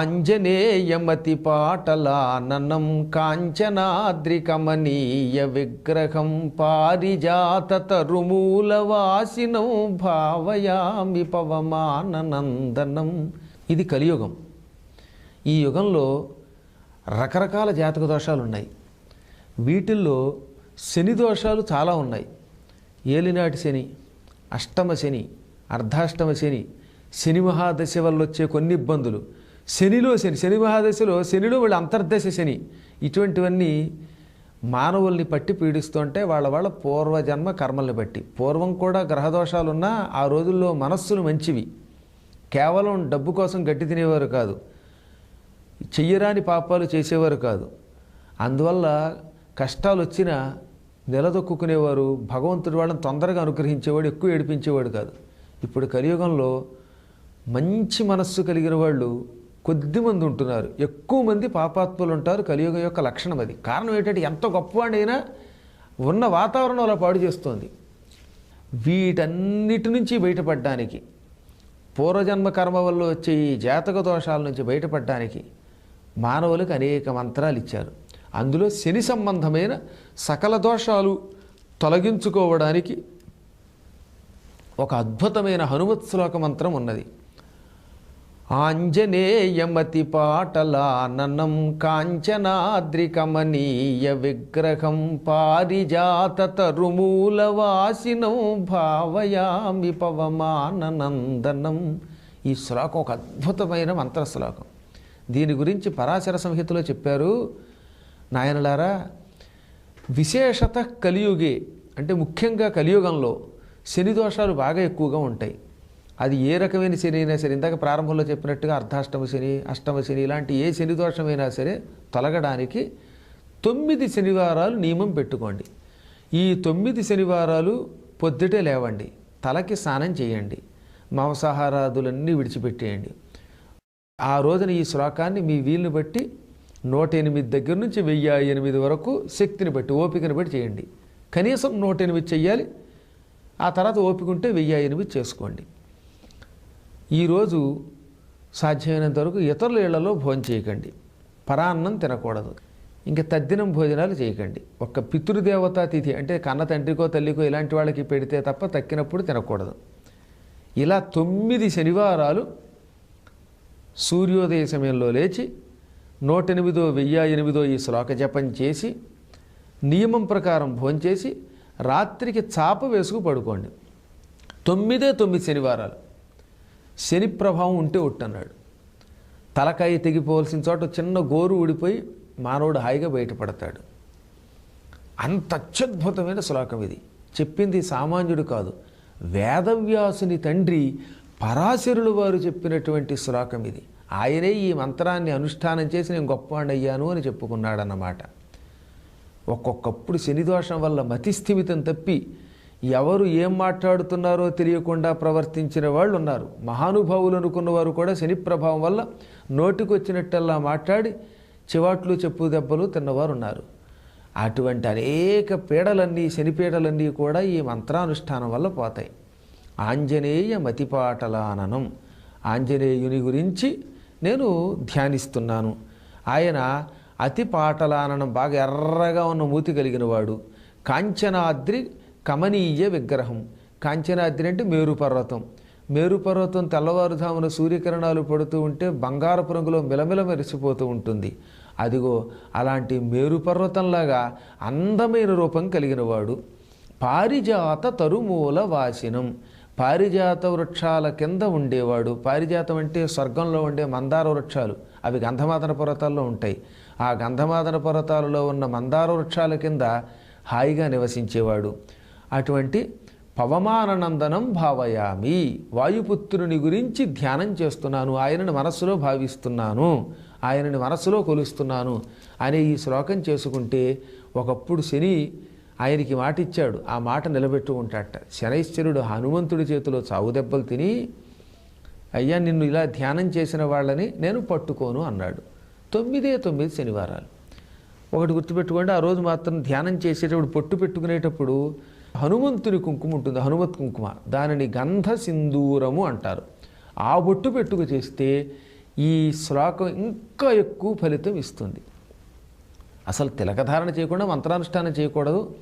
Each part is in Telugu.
ఆంజనేయమతి పాటలాననం కాంచనాద్రికమనీయ విగ్రహం పారిజాత తరుమూలవాసినం భావయామి పవమాననందనం. ఇది కలియుగం. ఈ యుగంలో రకరకాల జాతక దోషాలు ఉన్నాయి. వీటిల్లో శని దోషాలు చాలా ఉన్నాయి. ఏలినాటి శని, అష్టమ శని, అర్ధాష్టమ శని, శని మహాదశ వల్ల వచ్చే కొన్ని ఇబ్బందులు, శనిలో శని, శని మహాదశలో శనిలో వాళ్ళు అంతర్దశ శని, ఇటువంటివన్నీ మానవుల్ని పట్టి పీడిస్తుంటే వాళ్ళ పూర్వజన్మ కర్మల్ని బట్టి. పూర్వం కూడా గ్రహదోషాలున్నా ఆ రోజుల్లో మనస్సులు మంచివి, కేవలం డబ్బు కోసం గట్టి తినేవారు కాదు, చెయ్యరాని పాపాలు చేసేవారు కాదు. అందువల్ల కష్టాలు వచ్చినా నిలదొక్కునేవారు. భగవంతుడు వాళ్ళని తొందరగా అనుగ్రహించేవాడు, ఎక్కువ ఏడిపించేవాడు కాదు. ఇప్పుడు కలియుగంలో మంచి మనస్సు కలిగిన వాళ్ళు కొద్దిమంది ఉంటున్నారు, ఎక్కువ మంది పాపాత్ములు ఉంటారు. కలియుగం యొక్క లక్షణం అది. కారణం ఏంటంటే ఎంత గొప్పవాడైనా ఉన్న వాతావరణం అలా పాడు చేస్తోంది. వీటన్నిటి నుంచి బయటపడడానికి, పూర్వజన్మ కర్మ వల్ల వచ్చే ఈ జాతక దోషాల నుంచి బయటపడడానికి మానవులకు అనేక మంత్రాలు ఇచ్చారు. అందులో శని సంబంధమైన సకల దోషాలు తొలగించుకోవడానికి ఒక అద్భుతమైన హనుమత్ శ్లోక మంత్రం ఉన్నది. ఆంజనేయమతి పాటలాననం కాంచనాద్రికమనీయ విగ్రహం పారిజాత తరుమూలవాసినం భావయామి పవమాననందనం. ఈ శ్లోకం ఒక అద్భుతమైన మంత్ర శ్లోకం. దీని గురించి పరాశర సంహితలో చెప్పారు. నాయనలారా, విశేషత కలియుగే అంటే ముఖ్యంగా కలియుగంలో శని దోషాలు బాగా ఎక్కువగా ఉంటాయి. అది ఏ రకమైన శని అయినా సరే, ఇందాక ప్రారంభంలో చెప్పినట్టుగా అర్ధాష్టమ శని, అష్టమ శని, ఇలాంటి ఏ శని దోషమైనా సరే తొలగడానికి 9 శనివారాలు నియమం పెట్టుకోండి. ఈ 9 శనివారాలు పొద్దుటే లేవండి, తలకి స్నానం చేయండి, మాంసాహారాదులన్నీ విడిచిపెట్టేయండి. ఆ రోజున ఈ శ్లోకాన్ని మీ వీలుని బట్టి 108 దగ్గర నుంచి 1008 వరకు శక్తిని బట్టి, ఓపికని బట్టి చేయండి. కనీసం 108 చెయ్యాలి. ఆ తర్వాత ఓపిక ఉంటే 1008 చేసుకోండి. ఈరోజు సాధ్యమైనంత వరకు ఇతరుల ఇళ్లలో భోజనం చేయకండి, పరాన్నం తినకూడదు, ఇంకా తద్దినం భోజనాలు చేయకండి. ఒక్క పితృదేవతా తిథి అంటే కన్న తండ్రికో తల్లికో ఇలాంటి వాళ్ళకి పెడితే తప్ప తక్కినప్పుడు తినకూడదు. ఇలా 9 శనివారాలు సూర్యోదయ సమయంలో లేచి 108 1008 ఈ శ్లోక జపం చేసి నియమం ప్రకారం భోంచేసి రాత్రికి చాప వేసుకు పడుకోండి. 9 శనివారాలు. శని ప్రభావం ఉంటే ఒట్టన్నాడు. తలకాయ తెగిపోవలసిన చోట చిన్న గోరు ఊడిపోయి మానవుడు హాయిగా బయటపడతాడు. అంత అత్యద్భుతమైన శ్లోకం ఇది. చెప్పింది సామాన్యుడు కాదు, వేదవ్యాసుని తండ్రి పరాశరులు వారు చెప్పినటువంటి శ్లోకం ఇది. ఆయనే ఈ మంత్రాన్ని అనుష్ఠానం చేసి నేను గొప్పవాణ్ణయ్యాను అని చెప్పుకున్నాడన్నమాట. ఒక్కొక్కప్పుడు శనిదోషం వల్ల మతిస్థిమితం తప్పి ఎవరు ఏం మాట్లాడుతున్నారో తెలియకుండా ప్రవర్తించిన వాళ్ళు ఉన్నారు. మహానుభావులు అనుకున్నవారు కూడా శని ప్రభావం వల్ల నోటికొచ్చినట్టల్లా మాట్లాడి చివాట్లు చెప్పు దెబ్బలు తిన్నవారు ఉన్నారు. అటువంటి అనేక పీడలన్నీ, శని పీడలన్నీ కూడా ఈ మంత్రానుష్ఠానం వల్ల పోతాయి. ఆంజనేయ మతిపాటలాననం, ఆంజనేయుని గురించి నేను ధ్యానిస్తున్నాను. ఆయన అతి పాటలాననం, బాగా ఎర్రగా ఉన్న మూతి కలిగిన వాడు. కాంచనాద్రి కమనీయ విగ్రహం. కాంచనాద్రి అంటే మేరుపర్వతం. మేరుపర్వతం తెల్లవారుజామున సూర్యకిరణాలు పడుతూ ఉంటే బంగారపు రంగులో మిలమిల మెరిసిపోతూ ఉంటుంది. అదిగో అలాంటి మేరుపర్వతంలాగా అందమైన రూపం కలిగిన వాడు. పారిజాత తరుమూల వాసినం, పారిజాత వృక్షాల కింద ఉండేవాడు. పారిజాతం అంటే స్వర్గంలో ఉండే మందార వృక్షాలు, అవి గంధమాదన పర్వతాల్లో ఉంటాయి. ఆ గంధమాదన పర్వతాలలో ఉన్న మందార వృక్షాల కింద హాయిగా నివసించేవాడు. అటువంటి పవమాననందనం భావయామి, వాయుపుత్రుని గురించి ధ్యానం చేస్తున్నాను, ఆయనని మనస్సులో భావిస్తున్నాను, ఆయనని మనస్సులో కొలుస్తున్నాను అనే ఈ శ్లోకం చేసుకుంటే ఒకప్పుడు శని ఆయనకి మాట ఇచ్చాడు, ఆ మాట నిలబెట్టుకుంటాడట. శనైశ్వరుడు హనుమంతుడి చేతిలో చావు దెబ్బలు తిని, అయ్యా నిన్ను ఇలా ధ్యానం చేసిన వాళ్ళని నేను పట్టుకోను అన్నాడు. 9 శనివారాలు. ఒకటి గుర్తుపెట్టుకోండి, ఆ రోజు మాత్రం ధ్యానం చేసేటప్పుడు పొట్టు పెట్టుకునేటప్పుడు హనుమంతుని కుంకుమ ఉంటుంది, హనుమత్ కుంకుమ, దానిని గంధ సింధూరము అంటారు. ఆ బొట్టు పెట్టుకు చేస్తే ఈ శ్లోకం ఇంకా ఎక్కువ ఫలితం ఇస్తుంది. అసలు తిలకధారణ చేయకుండా మంత్రానుష్ఠానం చేయకూడదు.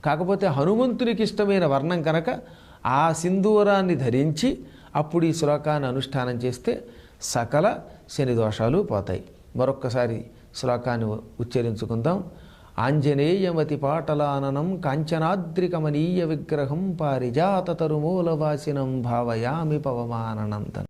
కాకపోతే హనుమంతునికి ఇష్టమైన వర్ణం కనుక ఆ సింధూరాన్ని ధరించి అప్పుడు ఈ శ్లోకాన్ని అనుష్ఠానం చేస్తే సకల శని దోషాలు పోతాయి. మరొక్కసారి శ్లోకాన్ని ఉచ్చరించుకుందాం. ఆంజనేయమతి పాటలాననం కాంచనాద్రికమనీయ విగ్రహం పారిజాత తరుమూలవాసినం భావయామి పవమానందం.